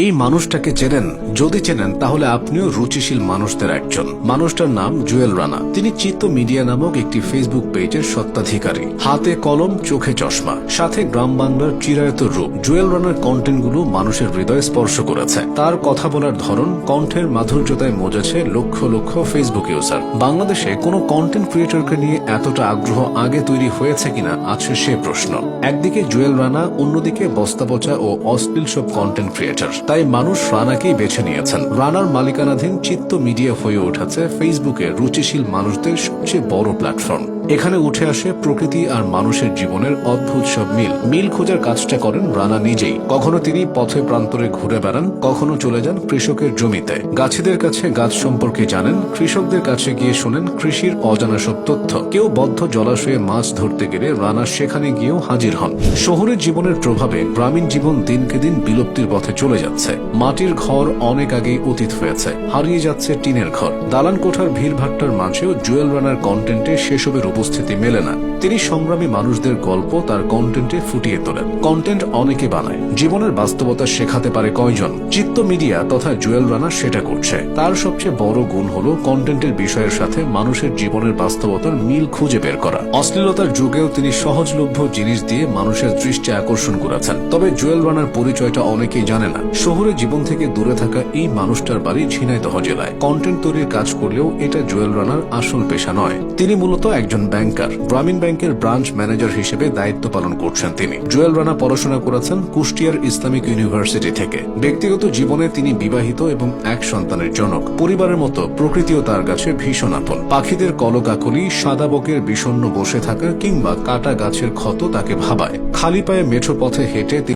এই মানুষটাকে চেনেন? যদি চেনেন তাহলে আপনিও রুচিশীল মানুষদের একজন। মানুষটার নাম জুয়েল রানা। তিনি চিত্ত মিডিয়া নামক একটি ফেসবুক পেজের স্বত্বাধিকারী। হাতে কলম, চোখে চশমা, সাথে গ্রাম বাংলার চিরায়ত রূপ। জুয়েল রানার কন্টেন্টগুলো মানুষের হৃদয় স্পর্শ করেছে। তার কথা বলার ধরন, কণ্ঠের মাধুর্যতায় মজেছে লক্ষ লক্ষ ফেসবুক ইউজার। বাংলাদেশে কোনো কন্টেন্ট ক্রিয়েটরকে নিয়ে এতটা আগ্রহ আগে তৈরি হয়েছে কিনা আছে সে প্রশ্ন। একদিকে জুয়েল রানা, অন্যদিকে বস্তাপচা ও অশ্লীল সব কন্টেন্ট ক্রিয়েটর। তাই মানুষ রানাকেই বেছে নিয়েছেন। রানার মালিকানাধীন চিত্ত মিডিয়া হয়ে উঠেছে ফেসবুকে রুচিশীল মানুষদের সবচেয়ে বড় প্ল্যাটফর্ম। এখানে উঠে আসে প্রকৃতি আর মানুষের জীবনের অদ্ভুত সব মিল খোঁজার কাজটা করেন রানা নিজেই। কখনো তিনি পথে প্রান্তরে ঘুরে বেড়ান, কখনো চলে যান কৃষকের জমিতে। গাছিদের কাছে গাছ সম্পর্কে জানেন, কৃষকদের কাছে গিয়ে শোনেন কৃষির অজানা সব তথ্য। কেউ বদ্ধ জলাশয়ে মাছ ধরতে গেলে রানা সেখানে গিয়েও হাজির হন। শহরের জীবনের প্রভাবে গ্রামীণ জীবন দিনকে দিন বিলুপ্তির পথে চলে যাচ্ছে। মাটির ঘর অনেক আগেই অতীত হয়েছে, হারিয়ে যাচ্ছে টিনের ঘর। দালান কোঠার ভিড়ভাট্টার মাঝেও জুয়েল রানার কন্টেন্টে সেসবের উপস্থিতি মেলে না। তিনি সংগ্রামী মানুষদের গল্প তার কন্টেন্টে ফুটিয়ে তোলেন। কন্টেন্ট অনেকে বানায়, জীবনের বাস্তবতা শেখাতে পারে কয়জন? চিত্ত মিডিয়া তথা জুয়েল রানা সেটা করছে। তার সবচেয়ে বড় গুণ হলো কন্টেন্টের বিষয়ের সাথে মানুষের জীবনের বাস্তবতার মিল খুঁজে বের করা। অশ্লীলতার যুগেও তিনি সহজলভ্য জিনিস দিয়ে মানুষের দৃষ্টি আকর্ষণ করেছেন। তবে জুয়েল রানার পরিচয়টা অনেকেই জানে না। শহুরে জীবন থেকে দূরে থাকা এই মানুষটার বাড়ি ঝিনাইদহ জেলায়। কন্টেন্ট তৈরির কাজ করলেও এটা জুয়েল রানার আসল পেশা নয়। তিনি মূলত একজন ব্যাংকার। গ্রামীণ ব্যাংকের ব্রাঞ্চ ম্যানেজার হিসেবে দায়িত্ব পালন করছেন তিনি। জুয়েল রানা পড়াশোনা করেছেন কুষ্টিয়ার ইসলামিক ইউনিভার্সিটি থেকে। ব্যক্তিগত জীবনে তিনি বিবাহিত এবং এক সন্তানের জনক। পরিবারের মতো প্রকৃতিও তার কাছে ভীষণ আপন। পাখিদের কলকাকলি, সাদা বকের বিষণ্ণ বসে থাকা কিংবা কাটা গাছের ক্ষত তাকে ভাবায়। খালি পায়ে মেঠো পথে হেঁটে